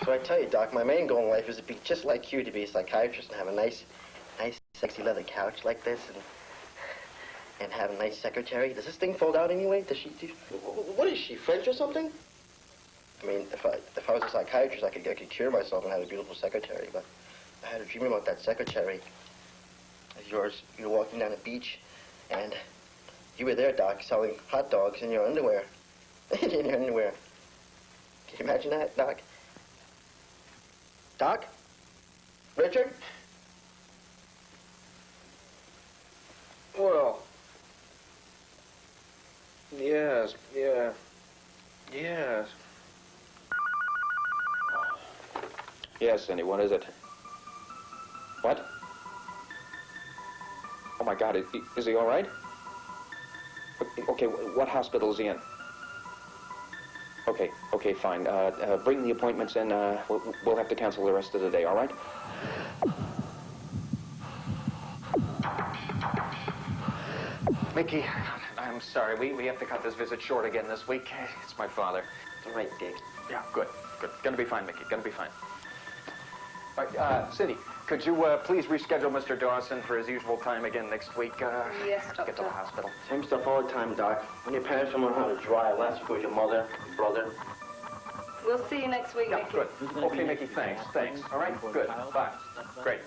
So I tell you, Doc, my main goal in life is to be just like you, to be a psychiatrist and have a nice, sexy leather couch like this, and have a nice secretary. Does this thing fold out anyway? What is she, French or something? I mean, if I was a psychiatrist, I could cure myself and have a beautiful secretary, but I had a dream about that secretary of yours. You were walking down the beach, and you were there, Doc, selling hot dogs in your underwear. In your underwear. Can you imagine that, Doc? Doc? Richard? Well, yes, yes. Yes, Cindy, what is it? What? Oh, my God, is he all right? Okay, what hospital is he in? Okay, fine. Bring the appointments in. We'll have to cancel the rest of the day, all right? Mickey, I'm sorry. We have to cut this visit short again this week. It's my father. All right, Dick. Yeah, good. Gonna be fine, Mickey. Gonna be fine. All right, Cindy, could you please reschedule Mr. Dawson for his usual time again next week? Yes, Have to get to the hospital. Same stuff all the time, Doc. When your parents don't know how to drive, last week was your mother, your brother. We'll see you next week, Yeah, Mickey. good. Okay, Mickey, thanks. All right, good. Bye. Great.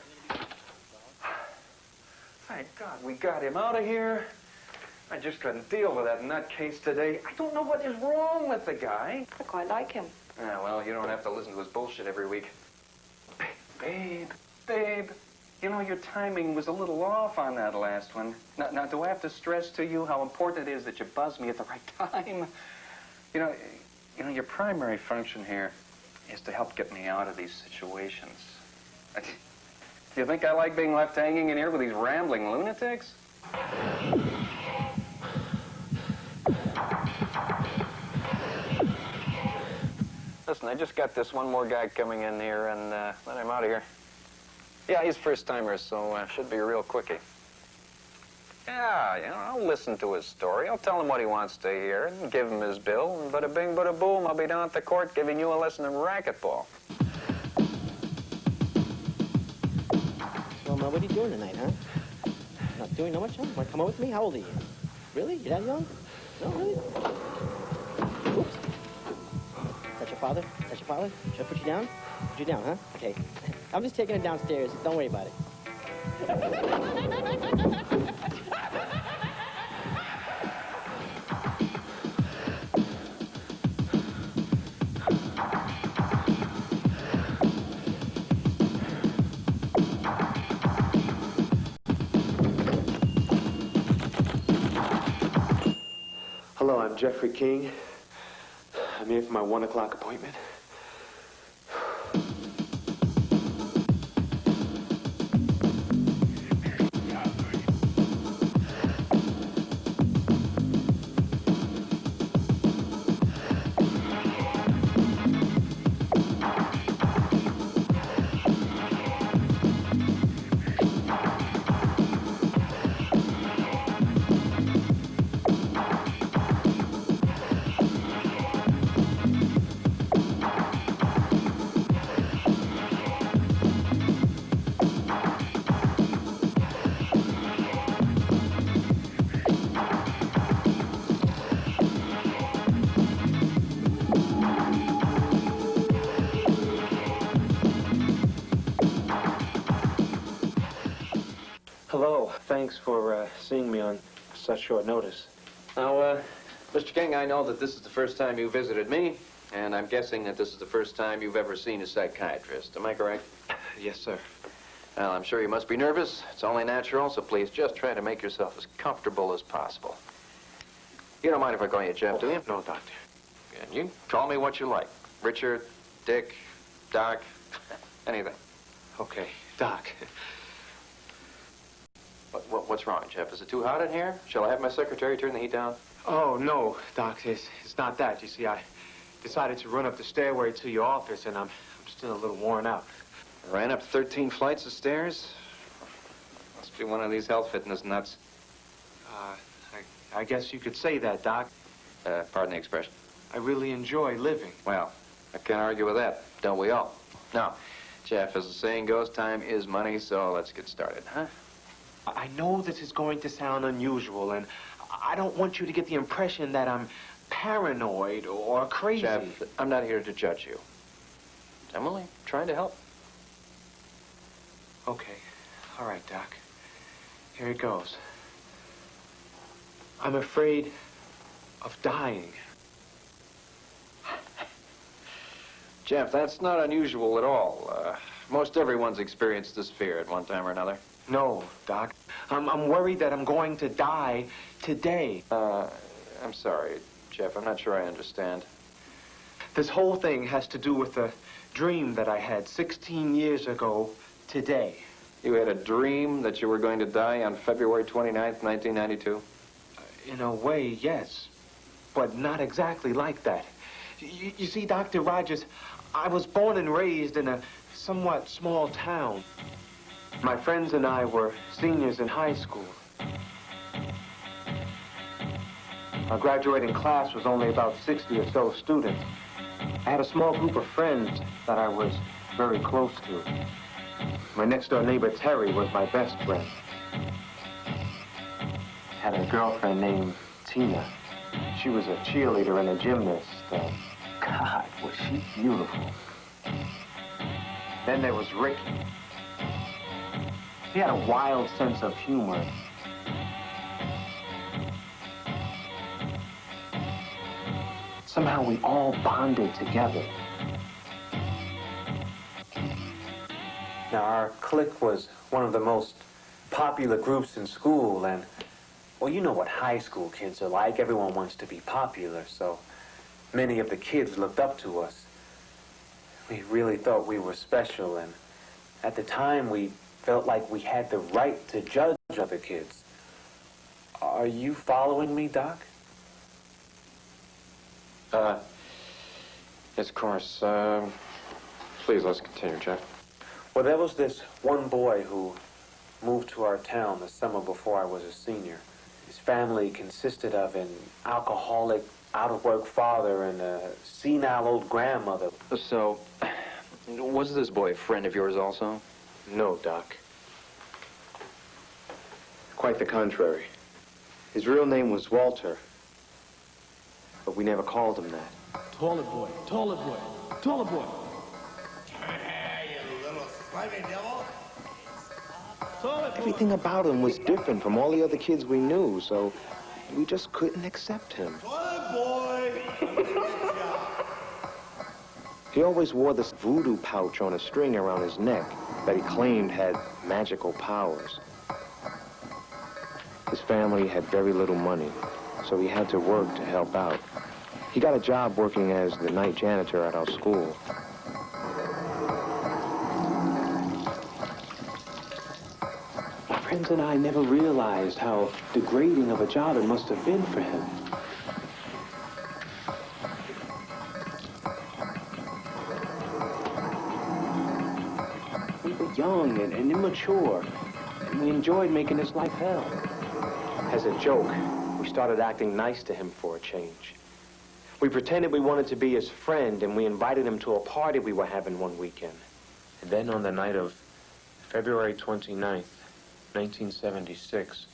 Thank God we got him out of here. I just couldn't deal with that nutcase today. I don't know what is wrong with the guy. I quite like him. Yeah, well, you don't have to listen to his bullshit every week. Babe, you know, your timing was a little off on that last one. Now, do I have to stress to you how important it is that you buzz me at the right time? You know, your primary function here is to help get me out of these situations. Do you think I like being left hanging in here with these rambling lunatics? Listen, I just got this one more guy coming in here, and let him out of here. Yeah, he's first-timer, so should be a real quickie. Yeah, I'll listen to his story. I'll tell him what he wants to hear and give him his bill, and bada bing, bada boom, I'll be down at the court giving you a lesson in racquetball. Well, Ma, what are you doing tonight, huh? Not doing no much, huh? Want to come over with me? How old are you? Really? You're that young? No, really? Oops. Is that your father? Is that your father? Should I put you down? Put you down, huh? Okay. I'm just taking it downstairs. Don't worry about it. Hello, I'm Jeffrey King. I'm here for my 1 o'clock appointment. Hello. Thanks for seeing me on such short notice. Now, Mr. King, I know that this is the first time you visited me, and I'm guessing that this is the first time you've ever seen a psychiatrist. Am I correct? Yes, sir. Well, I'm sure you must be nervous. It's only natural, so please just try to make yourself as comfortable as possible. You don't mind if I call you Jeff, do you? No, Doctor. And you call me what you like. Richard, Dick, Doc, anything. Okay, Doc. What's wrong, Jeff? Is it too hot in here? Shall I have my secretary turn the heat down? Oh, no, Doc. It's not that. You see, I decided to run up the stairway to your office, and I'm still a little worn out. Ran up 13 flights of stairs? Must be one of these health fitness nuts. I guess you could say that, Doc. Pardon the expression. I really enjoy living. Well, I can't argue with that. Don't we all? Now, Jeff, as the saying goes, time is money, so let's get started, huh? I know this is going to sound unusual, and I don't want you to get the impression that I'm paranoid or crazy. Jeff, I'm not here to judge you. I'm only trying to help. Okay. All right, Doc. Here it goes. I'm afraid of dying. Jeff, that's not unusual at all. Most everyone's experienced this fear at one time or another. No, Doc. I'm worried that I'm going to die today. I'm sorry, Jeff. I'm not sure I understand. This whole thing has to do with a dream that I had 16 years ago today. You had a dream that you were going to die on February 29th, 1992? In a way, yes. But not exactly like that. You see, Dr. Rogers, I was born and raised in a somewhat small town. My friends and I were seniors in high school. Our graduating class was only about 60 or so students. I had a small group of friends that I was very close to. My next-door neighbor, Terry, was my best friend. Had a girlfriend named Tina. She was a cheerleader and a gymnast. God, was she beautiful. Then there was Ricky. He had a wild sense of humor. Somehow we all bonded together. Now, our clique was one of the most popular groups in school, and, well, you know what high school kids are like. Everyone wants to be popular, so many of the kids looked up to us. We really thought we were special, and at the time, we felt like we had the right to judge other kids. Are you following me, Doc? Yes, of course. Please, let's continue, Jeff. Well, there was this one boy who moved to our town the summer before I was a senior. His family consisted of an alcoholic, out-of-work father and a senile old grandmother. So, was this boy a friend of yours also? No, Doc. Quite the contrary. His real name was Walter, but we never called him that. Toilet boy, toilet boy, toilet boy. You little slimy devil. Everything about him was different from all the other kids we knew, so we just couldn't accept him. Toilet boy. He always wore this voodoo pouch on a string around his neck that he claimed had magical powers. His family had very little money, so he had to work to help out. He got a job working as the night janitor at our school. My friends and I never realized how degrading of a job it must have been for him. We were young and immature, and we enjoyed making his life hell. As a joke, we started acting nice to him for a change. We pretended we wanted to be his friend, and we invited him to a party we were having one weekend. And then on the night of February 29th, 1976,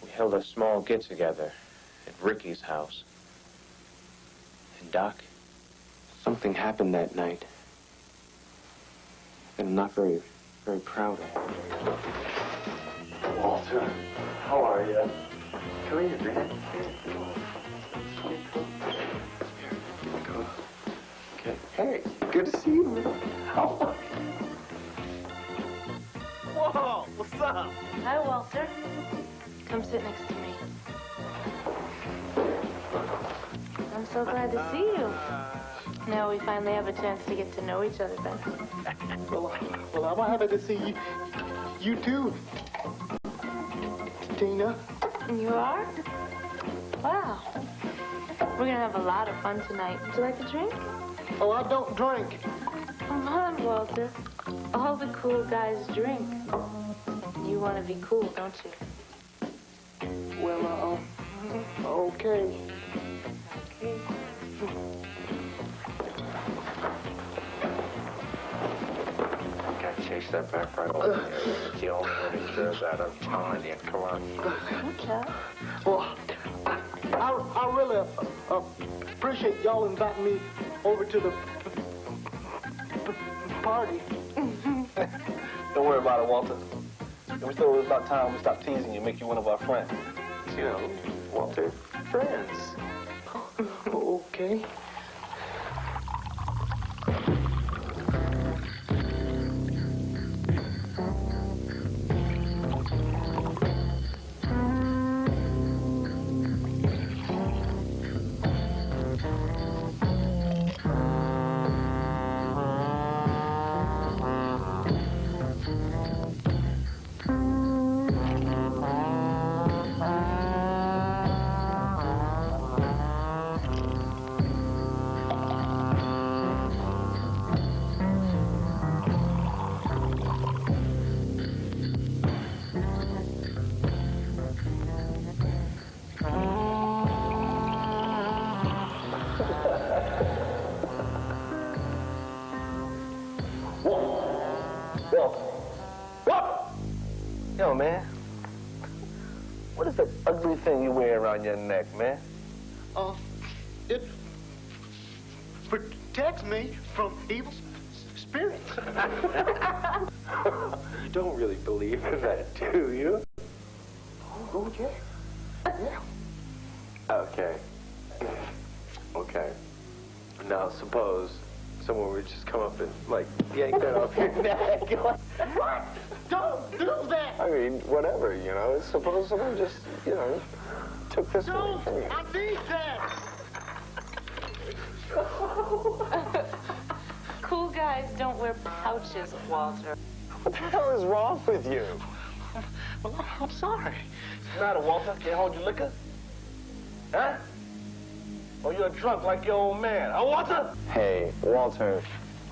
we held a small get-together at Ricky's house. And Doc, something happened that night that I'm not very proud of. Walter, how are you? Come here, man. Okay. Hey, good to see you, man. How are you? Whoa, what's up? Hi, Walter. Come sit next to me. I'm so glad to see you. Now we finally have a chance to get to know each other better. Well, I'm happy to see you too, Tina. You are? Wow. We're gonna have a lot of fun tonight. Would you like a drink? Oh, I don't drink. Come on, Walter. All the cool guys drink. You want to be cool, don't you? Well, okay. Okay. Honey, step back right over here. It's the only one who does that. I'm telling you. Come on. Okay. Well, I really appreciate y'all inviting me over to the party. Don't worry about it, Walter. We thought it was about time we stopped teasing you, make you one of our friends. You know, Walter, friends. Okay. Yo, man. What is that ugly thing you wear around your neck, man? It protects me from evil spirits. You don't really believe in that, do you? Oh, yeah. Yeah. Okay. Okay. Now, suppose someone would just come up and, like, yank that off your neck. What? Don't do that! I mean, whatever, you know. Suppose someone just, you know, took this away Don't! from you. I need that! Cool guys don't wear pouches, Walter. What the hell is wrong with you? Well, I'm sorry. What's the matter, Walter? Can't hold your liquor? Huh? Or you're drunk like your old man, huh, Walter? Hey, Walter.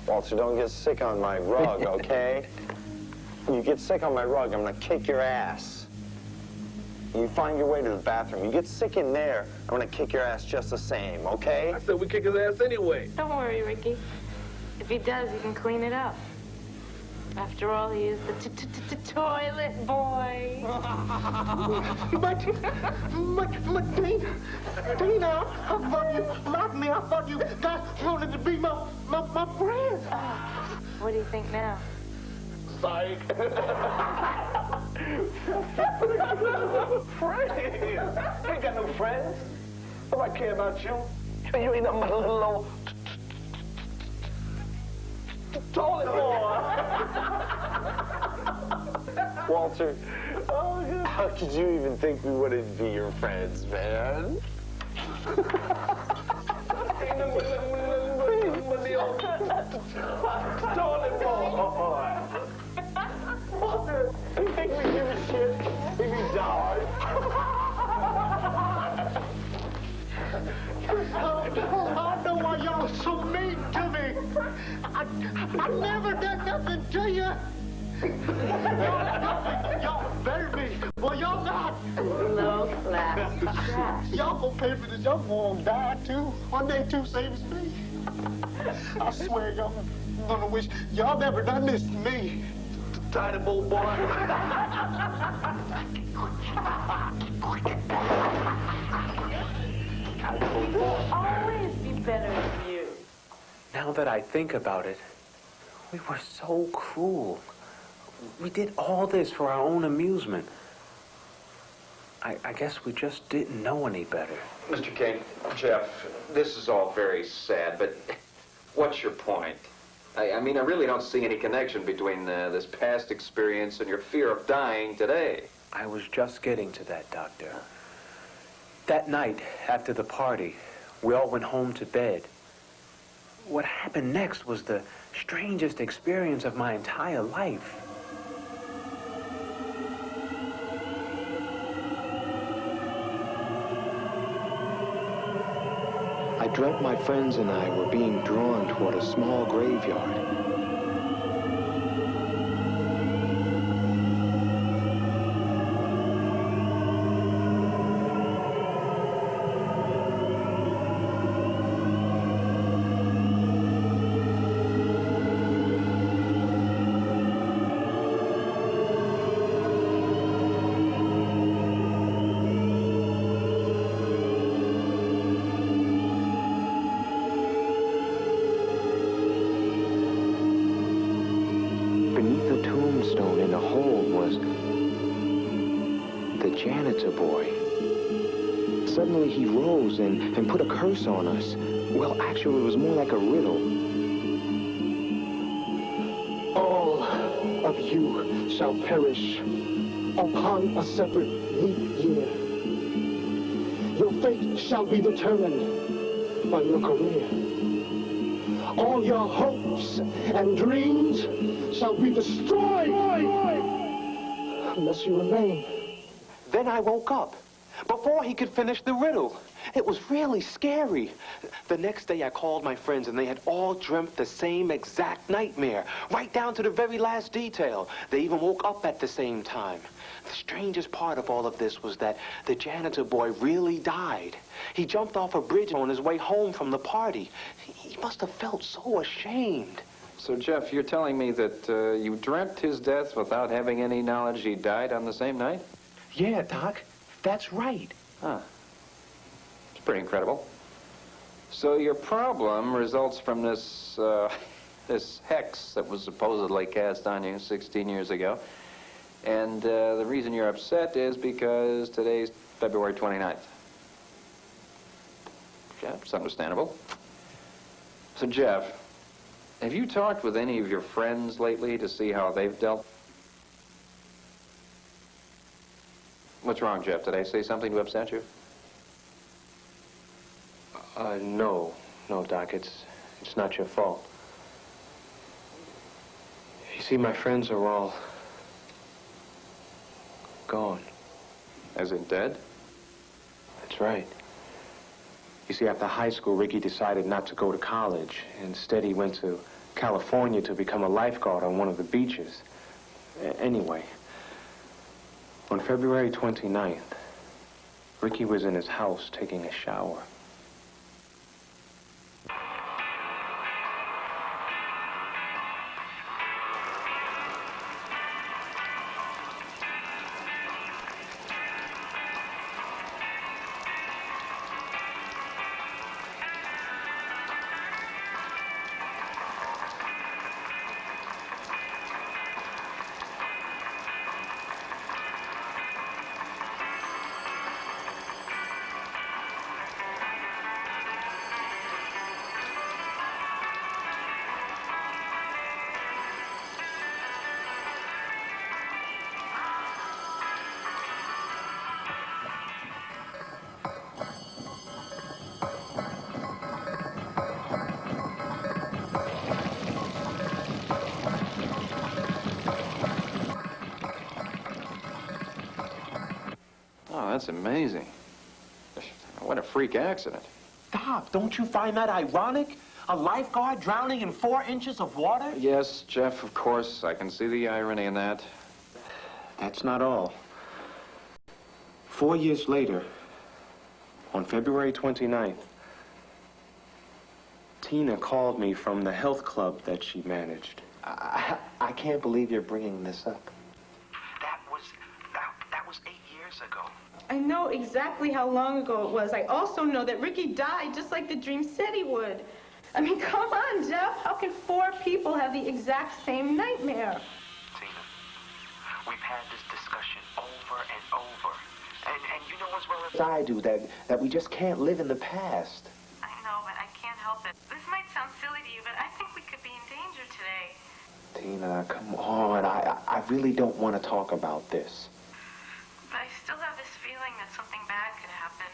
Walter, don't get sick on my rug, okay? You get sick on my rug, I'm gonna kick your ass. You find your way to the bathroom. You get sick in there, I'm gonna kick your ass just the same, okay? I said we kick his ass anyway. Don't worry, Ricky. If he does, you can clean it up. After all, he is the toilet boy. But Tina, I thought you loved me. I thought you guys wanted to be my friends. What do you think now? Psych. Friends? You ain't got no friends. Nobody care about you. You ain't nothing but a little old toilet boy. Walter, how could you even think we wouldn't be your friends, man? Toilet boy. Walter, you think we give a shit if he died? I know why y'all are so mean to me. I never done nothing to you. Y'all better be. Well, y'all not. Low class trash. Y'all gonna pay for this. Y'all gonna die too. One day too, same as me. I swear y'all gonna wish y'all never done this to me. Tiny boy. We'll always be better than you. Now that I think about it, we were so cruel. We did all this for our own amusement. I guess we just didn't know any better. Mr. King, Jeff, this is all very sad, but what's your point? I mean, I really don't see any connection between this past experience and your fear of dying today. I was just getting to that, Doctor. That night, after the party, we all went home to bed. What happened next was the strangest experience of my entire life. I dreamt my friends and I were being drawn toward a small graveyard. the janitor boy. Suddenly he rose and put a curse on us. Well, actually, it was more like a riddle. All of you shall perish upon a separate leap year. Your fate shall be determined by your career. All your hopes and dreams shall be destroyed unless you remain. Then I woke up before he could finish the riddle. It was really scary. The next day I called my friends and they had all dreamt the same exact nightmare, right down to the very last detail. They even woke up at the same time. The strangest part of all of this was that the janitor boy really died. He jumped off a bridge on his way home from the party. He must have felt so ashamed. So, Jeff, you're telling me that you dreamt his death without having any knowledge he died on the same night? Yeah, Doc, that's right. Huh. It's pretty incredible. So your problem results from this, this hex that was supposedly cast on you 16 years ago. And the reason you're upset is because today's February 29th. Yeah, it's understandable. So, Jeff, have you talked with any of your friends lately to see how they've dealt? What's wrong, Jeff? Did I say something to upset you? No, Doc, it's not your fault. You see, my friends are all gone. As in dead? That's right. You see, after high school, Ricky decided not to go to college. Instead, he went to California to become a lifeguard on one of the beaches. Anyway, on February 29th, Ricky was in his house taking a shower. Oh, that's amazing. What a freak accident. Doc, don't you find that ironic? A lifeguard drowning in 4 inches of water? Yes, Jeff, of course. I can see the irony in that. That's not all. 4 years later, on February 29th, Tina called me from the health club that she managed. I can't believe you're bringing this up. That was 8 years ago. I know exactly how long ago it was. I also know that Ricky died just like the dream said he would. I mean, come on, Jeff. How can 4 people have the exact same nightmare? Tina, we've had this discussion over and over. And you know as well as I do that we just can't live in the past. I know, but I can't help it. This might sound silly to you, but I think we could be in danger today. Tina, come on. I really don't want to talk about this. But I still have this feeling that something bad could happen.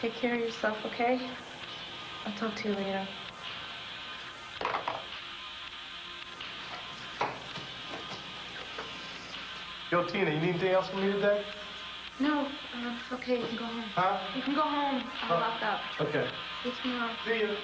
Take care of yourself, okay? I'll talk to you later. Yo, Tina, you need anything else from me today? No, it's okay. You can go home. Huh? You can go home. I'm locked up. Okay. See you tomorrow. See you.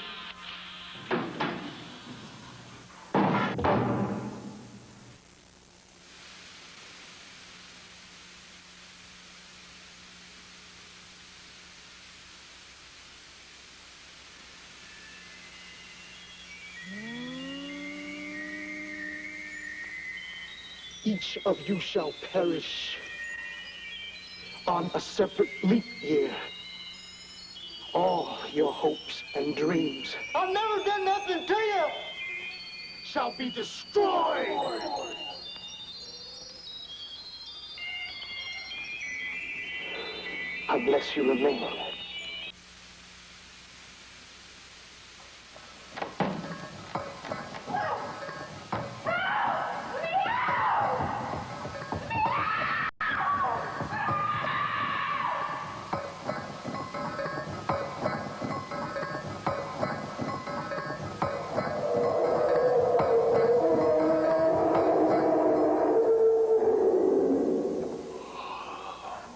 Each of you shall perish on a separate leap year. All your hopes and dreams, I've never done nothing to you, shall be destroyed I bless you remain.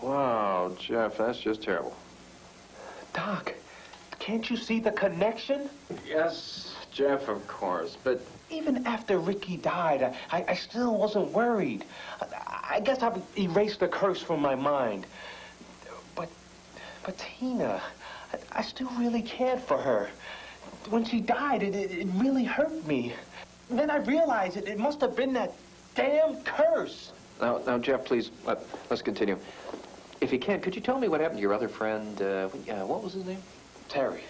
Wow, Jeff, that's just terrible. Doc, can't you see the connection? Yes, Jeff, of course, but Even after Ricky died, I still wasn't worried. I guess I've erased the curse from my mind. But Tina, I still really cared for her. When she died, it really hurt me. Then I realized it must have been that damn curse. Now, Jeff, please, let's continue. If you can, could you tell me what happened to your other friend? What was his name? Terry.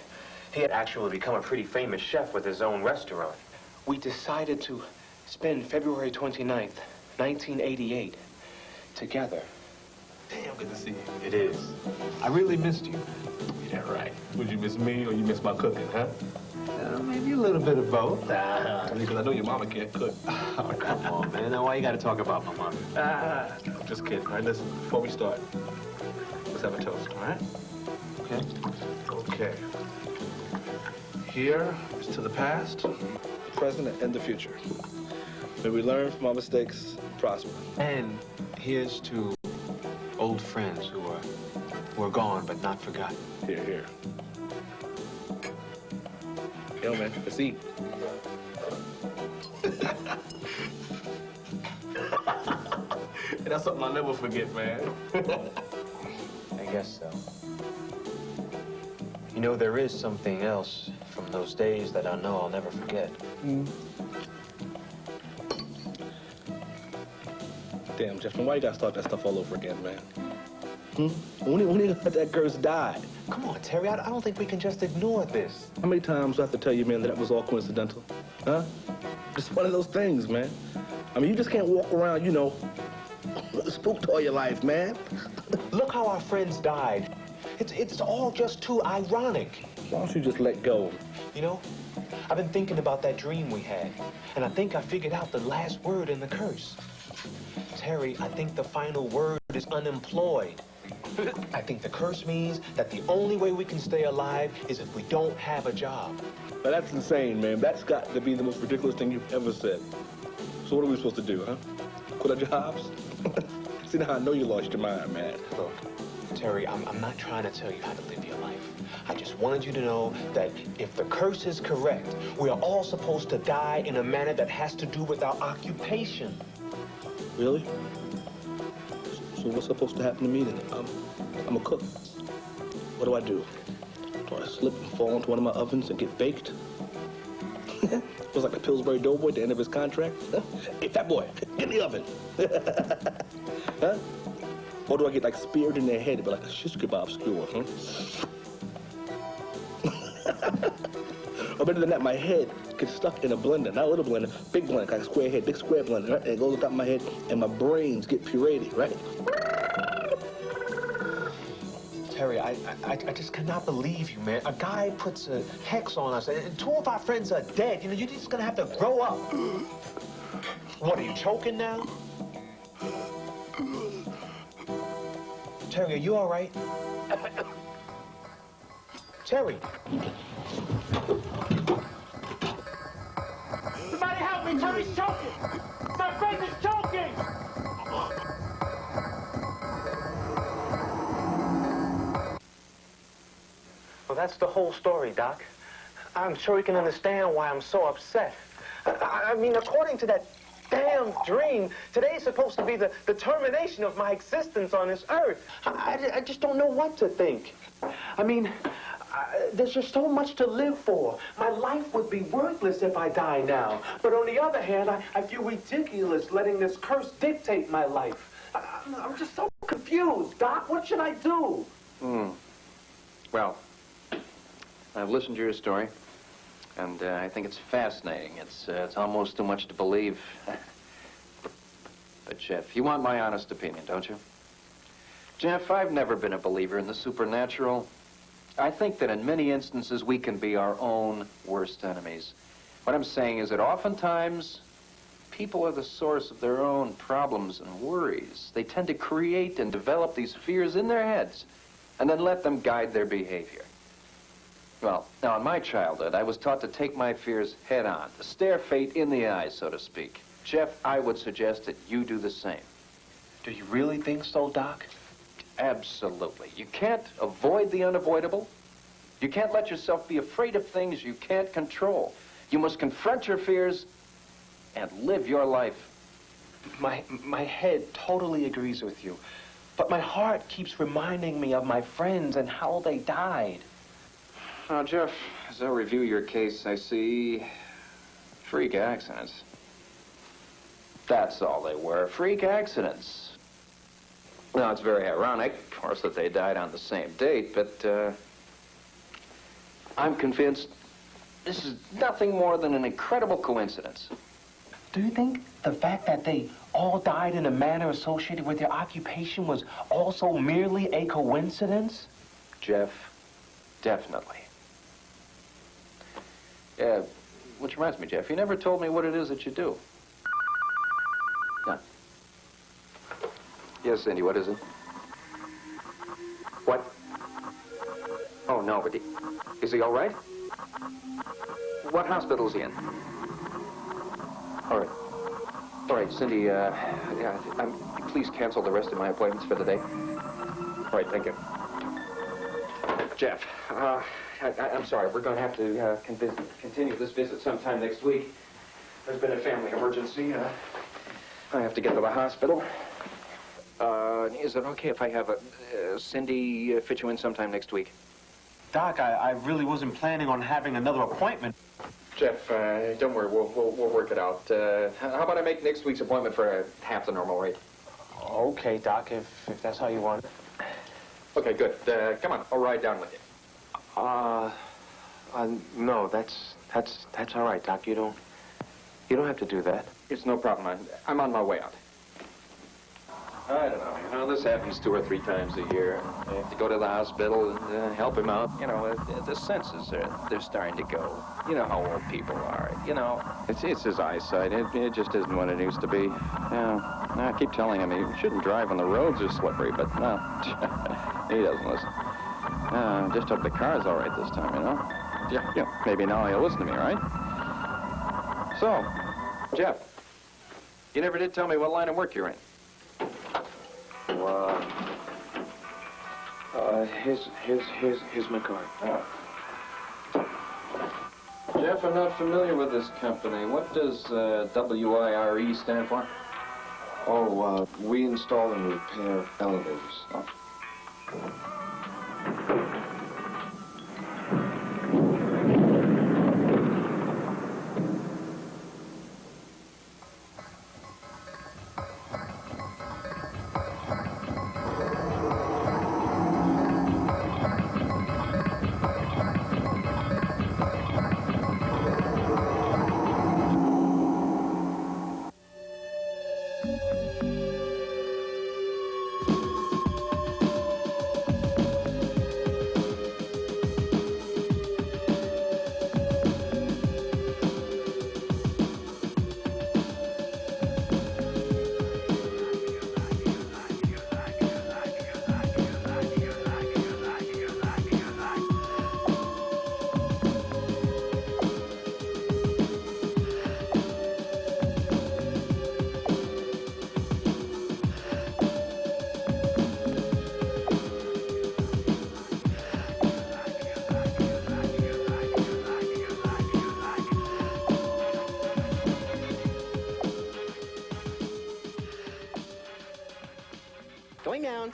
He had actually become a pretty famous chef with his own restaurant. We decided to spend February 29th, 1988, together. Damn good to see you. It is. I really missed you. Yeah, right. Would you miss me or you miss my cooking, huh? Maybe a little bit of both. Because I know your mama can't cook. Oh, come on, man. Now, why you gotta talk about my mom? I'm just kidding. All right, listen, before we start, let's have a toast, all right? Okay. Okay. Here is to the past, the present, and the future. May we learn from our mistakes and prosper. And here's to old friends who are gone but not forgotten. Here, here. Yo, man, let's eat. And that's something I'll never forget, man. I guess so. You know, there is something else from those days that I know I'll never forget. Damn, Jeff, why you gotta start that stuff all over again, man? When you let that curse die? Come on, Terry, I don't think we can just ignore this. How many times do I have to tell you, man, that was all coincidental? Huh? Just one of those things, man. I mean, you just can't walk around, you know, spooked all your life, man. Look how our friends died. It's all just too ironic. Why don't you just let go? You know, I've been thinking about that dream we had, and I think I figured out the last word in the curse. Terry, I think the final word is unemployed. I think the curse means that the only way we can stay alive is if we don't have a job. Now, that's insane, man. That's got to be the most ridiculous thing you've ever said. So what are we supposed to do, huh? Quit our jobs? See, now I know you lost your mind, man. Look, Terry, I'm not trying to tell you how to live your life. I just wanted you to know that if the curse is correct, we are all supposed to die in a manner that has to do with our occupation. Really? So what's supposed to happen to me then? I'm a cook. What do I do? Do I slip and fall into one of my ovens and get baked? Feels like a Pillsbury Doughboy at the end of his contract. Hey, fat boy, get in the oven. Huh? Or do I get like speared in their head, but like a shish kebab skewer, huh? Or better than that, my head gets stuck in a blender, not a little blender, big blender, like a square head, big square blender, right? And it goes on top of my head, and my brains get pureed, right? Terry, I just cannot believe you, man. A guy puts a hex on us, and two of our friends are dead. You know, you're just gonna have to grow up. What, are you choking now? Terry, are you all right? Terry. Somebody help me! Terry's choking! My friend is choking! Well, that's the whole story, Doc. I'm sure you can understand why I'm so upset. I mean, according to that damn dream, today's supposed to be the termination of my existence on this earth. I just don't know what to think. I mean, there's just so much to live for. My life would be worthless if I die now. But on the other hand, I feel ridiculous letting this curse dictate my life. I'm just so confused, Doc. What should I do? Well, I've listened to your story, and I think it's fascinating. It's almost too much to believe. But, Jeff, you want my honest opinion, don't you? Jeff, I've never been a believer in the supernatural. I think that in many instances we can be our own worst enemies. What I'm saying is that oftentimes people are the source of their own problems and worries. They tend to create and develop these fears in their heads and then let them guide their behavior. Well, now in my childhood, I was taught to take my fears head on, to stare fate in the eyes, so to speak. Jeff, I would suggest that you do the same. Do you really think so, Doc? Absolutely. You can't avoid the unavoidable. You can't let yourself be afraid of things you can't control. You must confront your fears and live your life. My head totally agrees with you. But my heart keeps reminding me of my friends and how they died. Now, Jeff, as I review your case, I see freak accidents. That's all they were, freak accidents. Now, it's very ironic, of course, that they died on the same date, but I'm convinced this is nothing more than an incredible coincidence. Do you think the fact that they all died in a manner associated with their occupation was also merely a coincidence? Jeff, definitely. Which reminds me, Jeff, you never told me what it is that you do. No. Yes, Cindy, what is it? What? Oh, no, but is he all right? What hospital is he in? All right. All right, Cindy, please cancel the rest of my appointments for the day. All right, thank you. Jeff, I'm sorry. We're going to have to continue this visit sometime next week. There's been a family emergency. I have to get to the hospital. Is it okay if I have Cindy fit you in sometime next week? Doc, I really wasn't planning on having another appointment. Jeff, don't worry. We'll work it out. How about I make next week's appointment for half the normal rate? Okay, Doc, if that's how you want it. Okay, good. Come on, I'll ride down with you. No, that's all right, Doc. You don't have to do that. It's no problem. I'm on my way out. I don't know. You know, this happens 2 or 3 times a year. I have to go to the hospital and help him out. You know, the senses they're starting to go. You know how old people are. You know, it's his eyesight. It just isn't what it used to be. I keep telling him he shouldn't drive when the roads are slippery, but no, he doesn't listen. Just hope the car's all right this time, you know. Yeah. Maybe now he'll listen to me, right? So, Jeff, you never did tell me what line of work you're in. Here's my card. Oh. Jeff, I'm not familiar with this company. What does WIRE stand for? Oh, we install and repair elevators. Oh. Going down.